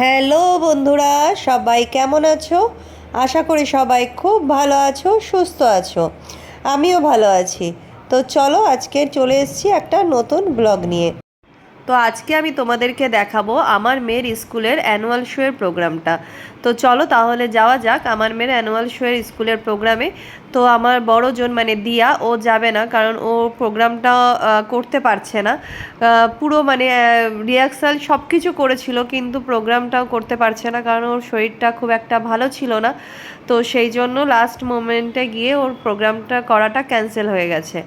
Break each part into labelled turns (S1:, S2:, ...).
S1: Hello বন্ধুরা, সবাই কেমন আছো? আশা করি সবাই খুব ভালো আছো, সুস্থ আছো। আমিও ভালো আছি। তো চলো আজকে চলে এসেছি একটা নতুন ব্লগ নিয়ে। তো আজকে আমি তোমাদেরকে দেখাবো আমার মেয়ের স্কুলের অ্যানুয়াল শো এর প্রোগ্রামটা। তো চলো তাহলে যাওয়া যাক আমার মেয়ের অ্যানুয়াল শো এর স্কুলের প্রোগ্রামে। তো আমার বড় জন মানে দিয়া, ও যাবে না কারণ ও প্রোগ্রামটা করতে পারছে না। পুরো মানে রিহার্সাল সব কিছু করেছিল কিন্তু প্রোগ্রামটাও করতে পারছে না কারণ ওর শরীরটা খুব একটা ভালো ছিল না। তো সেই জন্য লাস্ট মোমেন্টে গিয়ে ওর প্রোগ্রামটা করাটা ক্যান্সেল হয়ে গেছে।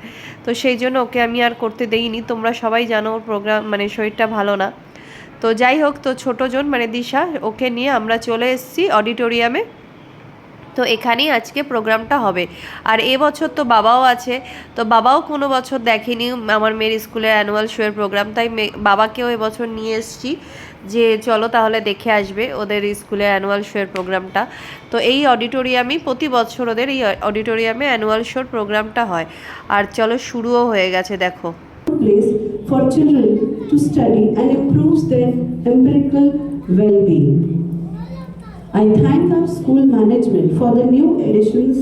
S1: তো সেই জন্য ওকে আমি আর করতে দেইনি। তোমরা সবাই জানো ওর প্রোগ্রাম মানে শরীরটা ভালো না। তো যাই হোক, তো ছোটোজন মানে দিশা, ওকে নিয়ে আমরা চলে এসেছি অডিটোরিয়ামে। তো এখানেই আজকে প্রোগ্রামটা হবে। আর এবছর তো বাবাও আছে। তো বাবাও কোনো বছর দেখেনি আমার মেয়ের স্কুলের অ্যানুয়াল শো এর প্রোগ্রাম, তাই বাবাকেও এবছর নিয়ে এসেছি যে চলো তাহলে দেখে আসবে ওদের স্কুলের অ্যানুয়াল শো এর প্রোগ্রামটা। তো এই অডিটোরিয়ামেই প্রতি বছর ওদের এই অডিটোরিয়ামে অ্যানুয়াল শোর প্রোগ্রামটা হয়। আর চলো শুরুও হয়ে গেছে, দেখো।
S2: Place for children to study and improves their empirical well-being. I thank our school management for the new additions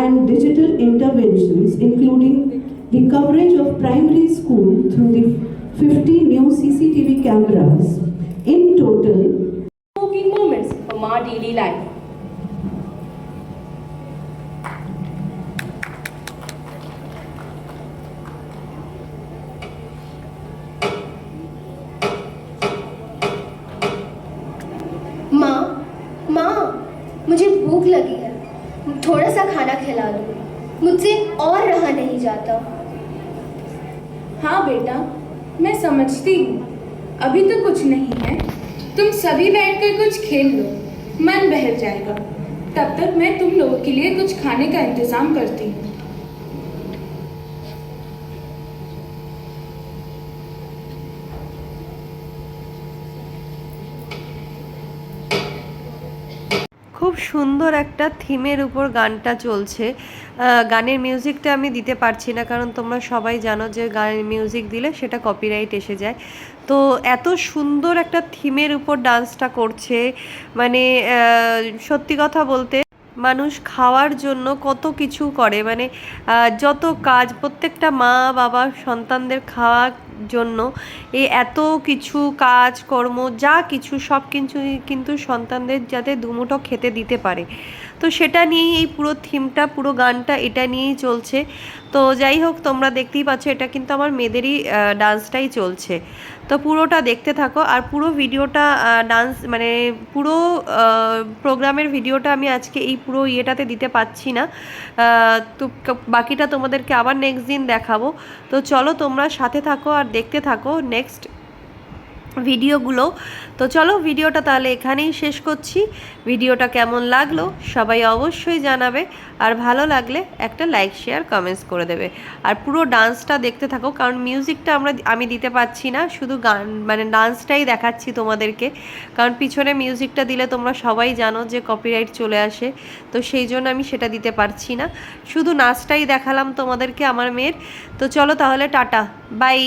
S2: and digital interventions, including the coverage of primary school through the 50 new CCTV cameras. In total,
S3: smoking moments from our daily life.
S4: माँ माँ, मुझे भूख लगी है, थोड़ा सा खाना खिला दो, मुझसे और रहा नहीं जाता।
S3: हाँ बेटा, मैं समझती हूँ, अभी तो कुछ नहीं है। तुम सभी बैठकर कुछ खेल लो, मन बहल जाएगा। तब तक मैं तुम लोगों के लिए कुछ खाने का इंतजाम करती हूँ।
S1: খুব সুন্দর একটা থিমের উপর গানটা চলছে। গানের মিউজিকটা আমি দিতে পারছি না কারণ তোমরা সবাই জানো যে গানের মিউজিক দিলে সেটা কপিরাইট এসে যায়। তো এত সুন্দর একটা থিমের উপর ডান্সটা করছে, মানে সত্যি কথা বলতে মানুষ খাওয়ার জন্য কত কিছু করে, মানে যত কাজ প্রত্যেকটা মা বাবা সন্তানদের খাওয়ার জন্য এই এত কিছু কাজ কর্ম যা কিছু সব কিছু কিন্তু সন্তানদের যাতে দুমুঠো খেতে দিতে পারে। তো সেটা নিয়েই এই পুরো থিমটা, পুরো গানটা এটা নিয়েই চলছে। তো যাই হোক, তোমরা দেখতেই পাচ্ছ এটা কিন্তু আমার মেয়েদেরই ডান্সটাই চলছে। তো পুরোটা দেখতে থাকো। আর পুরো ভিডিওটা ডান্স মানে পুরো প্রোগ্রামের ভিডিওটা আমি আজকে এই পুরো ইয়েটাতে দিতে পারছি না। তো বাকিটা তোমাদেরকে আবার নেক্সট দিন দেখাবো। তো চলো তোমরা সাথে থাকো আর দেখতে থাকো নেক্সট ভিডিওগুলো। তো চলো ভিডিওটা তাহলে এখানেই শেষ করছি। ভিডিওটা কেমন লাগলো সবাই অবশ্যই জানাবে, আর ভালো লাগলে একটা লাইক শেয়ার কমেন্টস করে দেবে। আর পুরো ডান্সটা দেখতে থাকো কারণ মিউজিকটা আমি দিতে পারছি না, শুধু গান মানে ডান্সটাই দেখাচ্ছি তোমাদেরকে, কারণ পিছনে মিউজিকটা দিলে তোমরা সবাই জানো যে কপিরাইট চলে আসে। তো সেই জন্য আমি সেটা দিতে পারছি না, শুধু নাচটাই দেখালাম তোমাদেরকে আমার মেয়ের। তো চলো তাহলে টাটা, বাই।